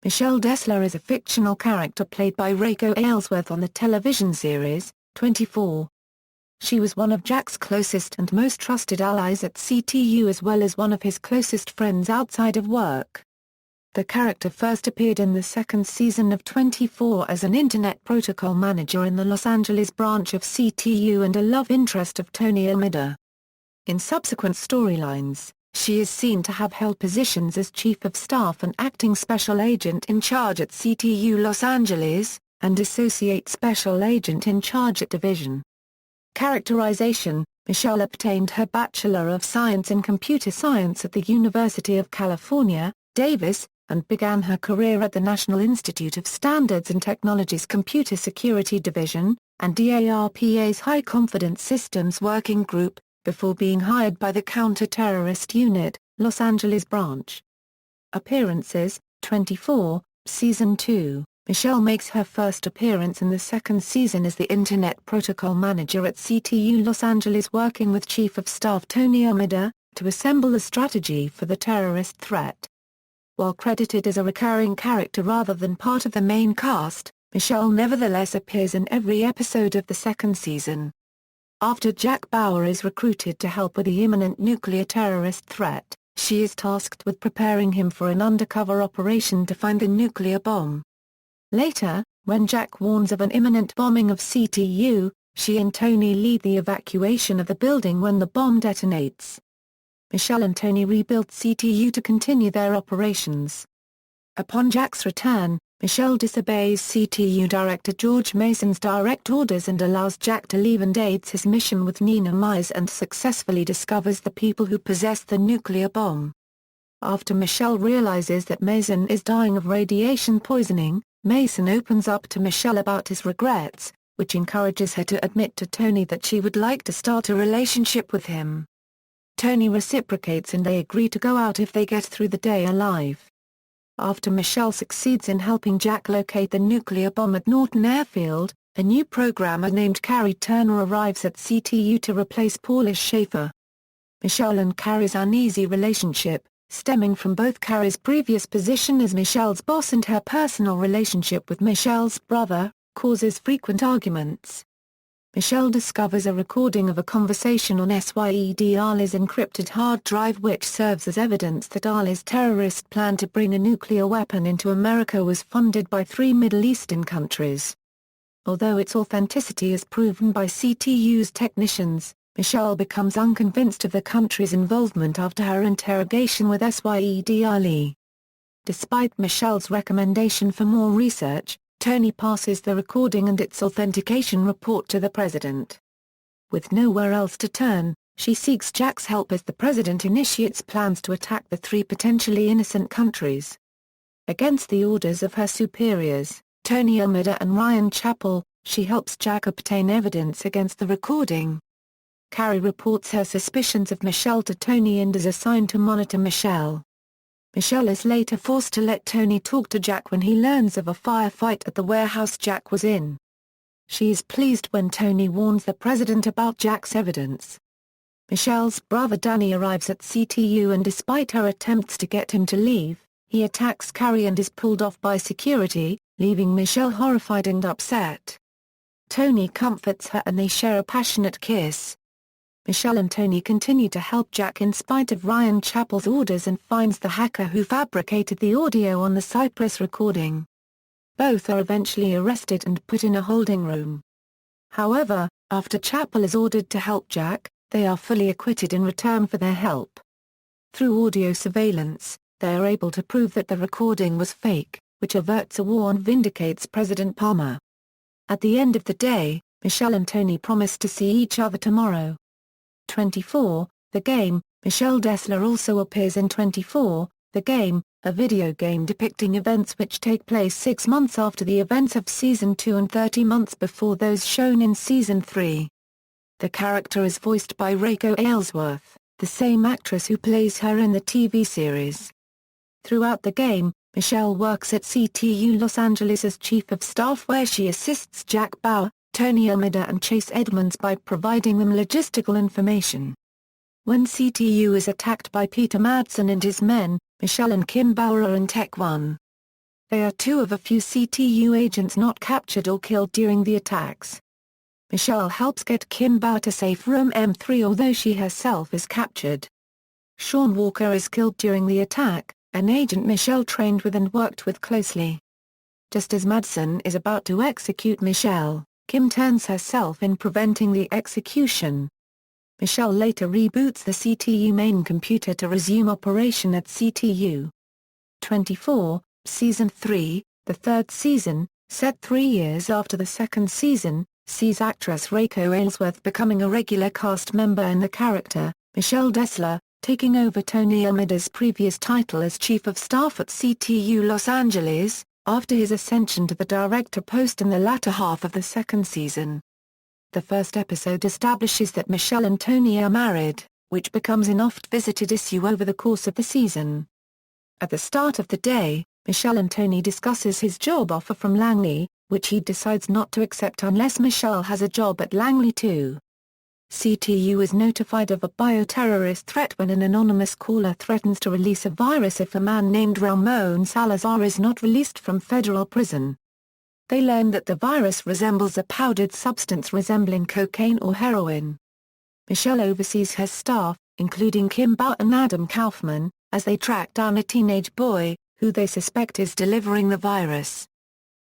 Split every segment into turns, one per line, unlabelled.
Michelle Dessler is a fictional character played by Reiko Aylesworth on the television series, 24. She was one of Jack's closest and most trusted allies at CTU as well as one of his closest friends outside of work. The character first appeared in the second season of 24 as an Internet Protocol manager in the Los Angeles branch of CTU and a love interest of Tony Almeida. In subsequent storylines, she is seen to have held positions as Chief of Staff and Acting Special Agent in Charge at CTU Los Angeles, and Associate Special Agent in Charge at Division. Characterization: Michelle obtained her Bachelor of Science in Computer Science at the University of California, Davis, and began her career at the National Institute of Standards and Technology's Computer Security Division, and DARPA's High Confidence Systems Working Group, before being hired by the Counter-Terrorist Unit, Los Angeles branch. Appearances: 24, Season 2. Michelle makes her first appearance in the second season as the Internet Protocol Manager at CTU Los Angeles working with Chief of Staff Tony Almeida, to assemble a strategy for the terrorist threat. While credited as a recurring character rather than part of the main cast, Michelle nevertheless appears in every episode of the second season. After Jack Bauer is recruited to help with the imminent nuclear terrorist threat, she is tasked with preparing him for an undercover operation to find the nuclear bomb. Later, when Jack warns of an imminent bombing of CTU, she and Tony lead the evacuation of the building when the bomb detonates. Michelle and Tony rebuild CTU to continue their operations. Upon Jack's return, Michelle disobeys CTU Director George Mason's direct orders and allows Jack to leave and aids his mission with Nina Myers and successfully discovers the people who possess the nuclear bomb. After Michelle realizes that Mason is dying of radiation poisoning, Mason opens up to Michelle about his regrets, which encourages her to admit to Tony that she would like to start a relationship with him. Tony reciprocates and they agree to go out if they get through the day alive. After Michelle succeeds in helping Jack locate the nuclear bomb at Norton Airfield, a new programmer named Carrie Turner arrives at CTU to replace Paula Schaefer. Michelle and Carrie's uneasy relationship, stemming from both Carrie's previous position as Michelle's boss and her personal relationship with Michelle's brother, causes frequent arguments. Michelle discovers a recording of a conversation on Syed Ali's encrypted hard drive which serves as evidence that Ali's terrorist plan to bring a nuclear weapon into America was funded by 3 Middle Eastern countries. Although its authenticity is proven by CTU's technicians, Michelle becomes unconvinced of the country's involvement after her interrogation with Syed Ali. Despite Michelle's recommendation for more research, Tony passes the recording and its authentication report to the president. With nowhere else to turn, she seeks Jack's help as the president initiates plans to attack the 3 potentially innocent countries. Against the orders of her superiors, Tony Almeida and Ryan Chappell, she helps Jack obtain evidence against the recording. Carrie reports her suspicions of Michelle to Tony and is assigned to monitor Michelle. Michelle is later forced to let Tony talk to Jack when he learns of a firefight at the warehouse Jack was in. She is pleased when Tony warns the president about Jack's evidence. Michelle's brother Danny arrives at CTU and despite her attempts to get him to leave, he attacks Carrie and is pulled off by security, leaving Michelle horrified and upset. Tony comforts her and they share a passionate kiss. Michelle and Tony continue to help Jack in spite of Ryan Chappell's orders and finds the hacker who fabricated the audio on the Cypress recording. Both are eventually arrested and put in a holding room. However, after Chappell is ordered to help Jack, they are fully acquitted in return for their help. Through audio surveillance, they are able to prove that the recording was fake, which averts a war and vindicates President Palmer. At the end of the day, Michelle and Tony promise to see each other tomorrow. 24, The Game. Michelle Dessler also appears in 24, The Game, a video game depicting events which take place 6 months after the events of Season 2 and 30 months before those shown in Season 3. The character is voiced by Reiko Aylesworth, the same actress who plays her in the TV series. Throughout the game, Michelle works at CTU Los Angeles as Chief of Staff where she assists Jack Bauer, Tony Almeida and Chase Edmonds by providing them logistical information. When CTU is attacked by Peter Madsen and his men, Michelle and Kim Bauer are in Tech 1. They are two of a few CTU agents not captured or killed during the attacks. Michelle helps get Kim Bauer to safe room M3 although she herself is captured. Sean Walker is killed during the attack, an agent Michelle trained with and worked with closely. Just as Madsen is about to execute Michelle, Kim turns herself in preventing the execution. Michelle later reboots the CTU main computer to resume operation at CTU. 24, Season 3, the third season, set 3 years after the second season, sees actress Reiko Aylesworth becoming a regular cast member and the character, Michelle Dessler, taking over Tony Almeida's previous title as Chief of Staff at CTU Los Angeles, after his ascension to the director post in the latter half of the second season. The first episode establishes that Michelle and Tony are married, which becomes an oft-visited issue over the course of the season. At the start of the day, Michelle and Tony discusses his job offer from Langley, which he decides not to accept unless Michelle has a job at Langley too. CTU is notified of a bioterrorist threat when an anonymous caller threatens to release a virus if a man named Ramon Salazar is not released from federal prison. They learn that the virus resembles a powdered substance resembling cocaine or heroin. Michelle oversees her staff, including Kim Bauer and Adam Kaufman, as they track down a teenage boy, who they suspect is delivering the virus.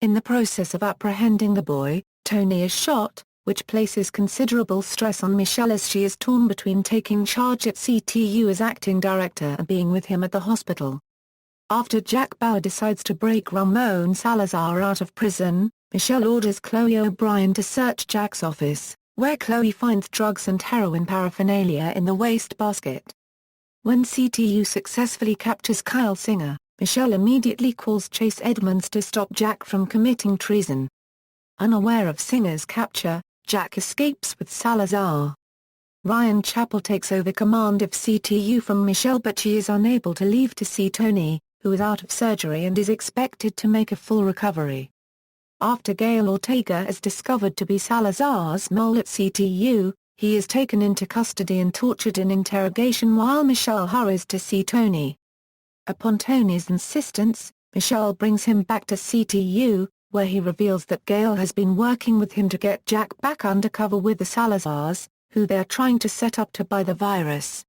In the process of apprehending the boy, Tony is shot, which places considerable stress on Michelle as she is torn between taking charge at CTU as acting director and being with him at the hospital. After Jack Bauer decides to break Ramon Salazar out of prison, Michelle orders Chloe O'Brien to search Jack's office, where Chloe finds drugs and heroin paraphernalia in the wastebasket. When CTU successfully captures Kyle Singer, Michelle immediately calls Chase Edmonds to stop Jack from committing treason. Unaware of Singer's capture, Jack escapes with Salazar. Ryan Chappell takes over command of CTU from Michelle but she is unable to leave to see Tony, who is out of surgery and is expected to make a full recovery. After Gail Ortega is discovered to be Salazar's mole at CTU, he is taken into custody and tortured in interrogation while Michelle hurries to see Tony. Upon Tony's insistence, Michelle brings him back to CTU, where he reveals that Gail has been working with him to get Jack back undercover with the Salazars, who they are trying to set up to buy the virus.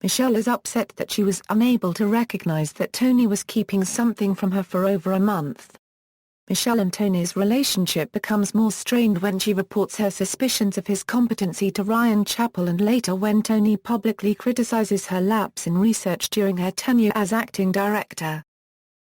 Michelle is upset that she was unable to recognize that Tony was keeping something from her for over a month. Michelle and Tony's relationship becomes more strained when she reports her suspicions of his competency to Ryan Chappell and later when Tony publicly criticizes her lapse in research during her tenure as acting director.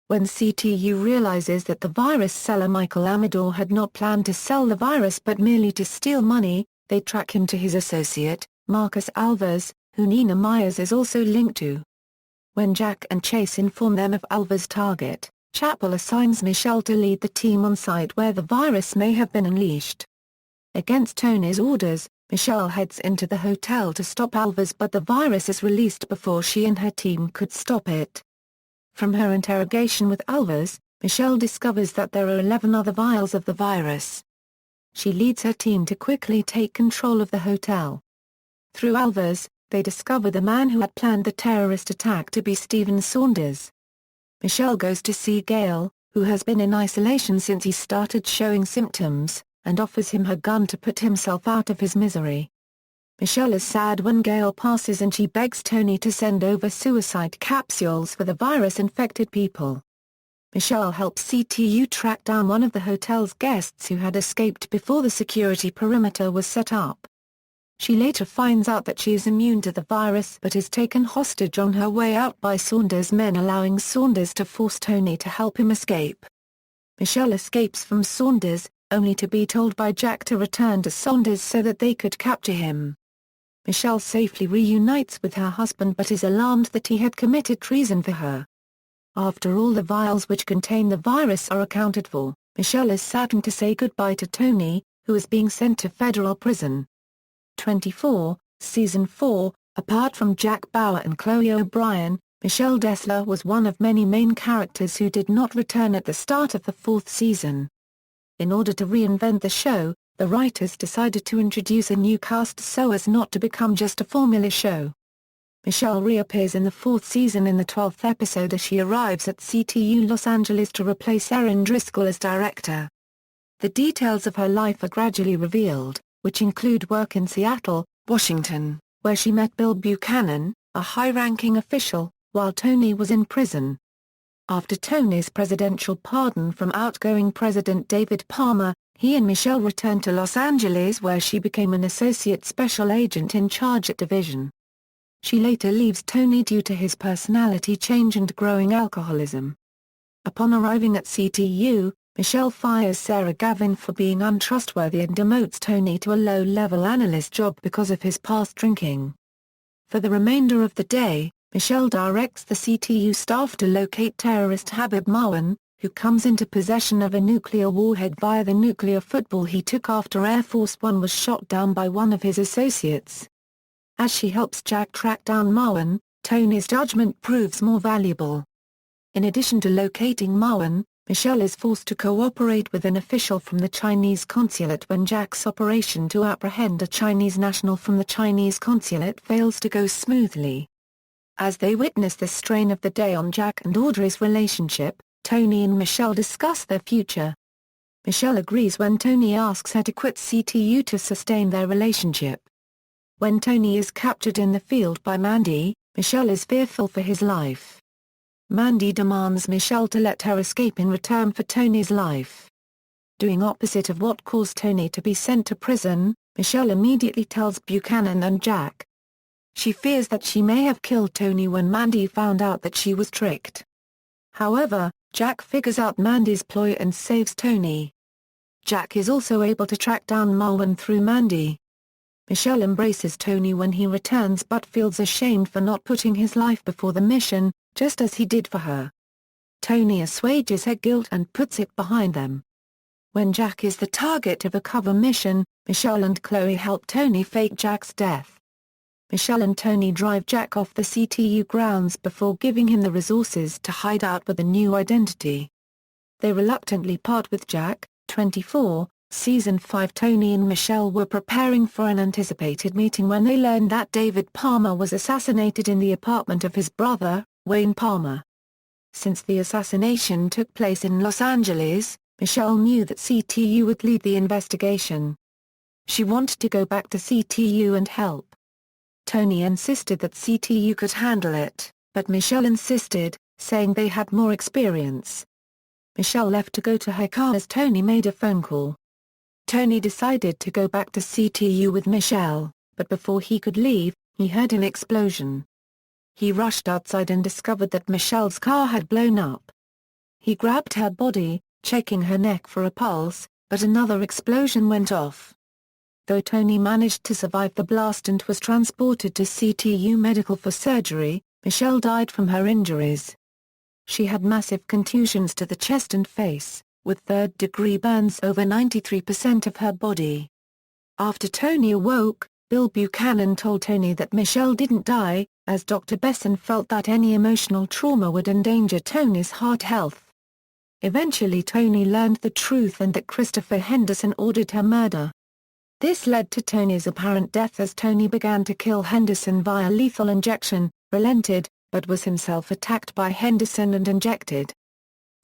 When CTU realizes that the virus seller Michael Amador had not planned to sell the virus but merely to steal money, they track him to his associate, Marcus Alvarez, who Nina Myers is also linked to. When Jack and Chase inform them of Alvarez's target, Chappell assigns Michelle to lead the team on site where the virus may have been unleashed. Against Tony's orders, Michelle heads into the hotel to stop Alvarez but the virus is released before she and her team could stop it. From her interrogation with Alvarez, Michelle discovers that there are 11 other vials of the virus. She leads her team to quickly take control of the hotel. Through Alvarez, they discover the man who had planned the terrorist attack to be Stephen Saunders. Michelle goes to see Gail, who has been in isolation since he started showing symptoms, and offers him her gun to put himself out of his misery. Michelle is sad when Gail passes and she begs Tony to send over suicide capsules for the virus-infected people. Michelle helps CTU track down one of the hotel's guests who had escaped before the security perimeter was set up. She later finds out that she is immune to the virus but is taken hostage on her way out by Saunders' men, allowing Saunders to force Tony to help him escape. Michelle escapes from Saunders, only to be told by Jack to return to Saunders so that they could capture him. Michelle safely reunites with her husband but is alarmed that he had committed treason for her. After all the vials which contain the virus are accounted for, Michelle is saddened to say goodbye to Tony, who is being sent to federal prison. 24, Season 4, apart from Jack Bauer and Chloe O'Brien, Michelle Dessler was one of many main characters who did not return at the start of the fourth season. In order to reinvent the show, the writers decided to introduce a new cast so as not to become just a formula show. Michelle reappears in the fourth season in the 12th episode as she arrives at CTU Los Angeles to replace Erin Driscoll as director. The details of her life are gradually revealed, which include work in Seattle, Washington, where she met Bill Buchanan, a high-ranking official, while Tony was in prison. After Tony's presidential pardon from outgoing President David Palmer, he and Michelle returned to Los Angeles where she became an associate special agent in charge at Division. She later leaves Tony due to his personality change and growing alcoholism. Upon arriving at CTU, Michelle fires Sarah Gavin for being untrustworthy and demotes Tony to a low-level analyst job because of his past drinking. For the remainder of the day, Michelle directs the CTU staff to locate terrorist Habib Marwan, who comes into possession of a nuclear warhead via the nuclear football he took after Air Force One was shot down by one of his associates. As she helps Jack track down Marwan, Tony's judgment proves more valuable. In addition to locating Marwan, Michelle is forced to cooperate with an official from the Chinese consulate when Jack's operation to apprehend a Chinese national from the Chinese consulate fails to go smoothly. As they witness the strain of the day on Jack and Audrey's relationship, Tony and Michelle discuss their future. Michelle agrees when Tony asks her to quit CTU to sustain their relationship. When Tony is captured in the field by Mandy, Michelle is fearful for his life. Mandy demands Michelle to let her escape in return for Tony's life. Doing opposite of what caused Tony to be sent to prison, Michelle immediately tells Buchanan and Jack. She fears that she may have killed Tony when Mandy found out that she was tricked. However, Jack figures out Mandy's ploy and saves Tony. Jack is also able to track down Marwan through Mandy. Michelle embraces Tony when he returns but feels ashamed for not putting his life before the mission, just as he did for her. Tony assuages her guilt and puts it behind them. When Jack is the target of a cover mission, Michelle and Chloe help Tony fake Jack's death. Michelle and Tony drive Jack off the CTU grounds before giving him the resources to hide out with a new identity. They reluctantly part with Jack. 24, Season 5. Tony and Michelle were preparing for an anticipated meeting when they learned that David Palmer was assassinated in the apartment of his brother, Wayne Palmer. Since the assassination took place in Los Angeles, Michelle knew that CTU would lead the investigation. She wanted to go back to CTU and help. Tony insisted that CTU could handle it, but Michelle insisted, saying they had more experience. Michelle left to go to her car as Tony made a phone call. Tony decided to go back to CTU with Michelle, but before he could leave, he heard an explosion. He rushed outside and discovered that Michelle's car had blown up. He grabbed her body, checking her neck for a pulse, but another explosion went off. Though Tony managed to survive the blast and was transported to CTU Medical for surgery, Michelle died from her injuries. She had massive contusions to the chest and face, with third-degree burns over 93% of her body. After Tony awoke, Bill Buchanan told Tony that Michelle didn't die, as Dr. Besson felt that any emotional trauma would endanger Tony's heart health. Eventually Tony learned the truth and that Christopher Henderson ordered her murder. This led to Tony's apparent death as Tony began to kill Henderson via lethal injection, relented, but was himself attacked by Henderson and injected.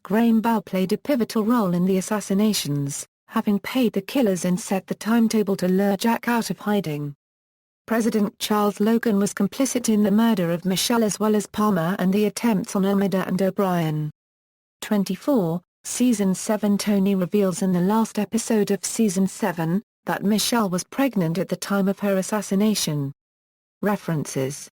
Graham Bow played a pivotal role in the assassinations, having paid the killers and set the timetable to lure Jack out of hiding. President Charles Logan was complicit in the murder of Michelle as well as Palmer and the attempts on Almeida and O'Brien. 24, Season 7. Tony reveals in the last episode of Season 7, that Michelle was pregnant at the time of her assassination. References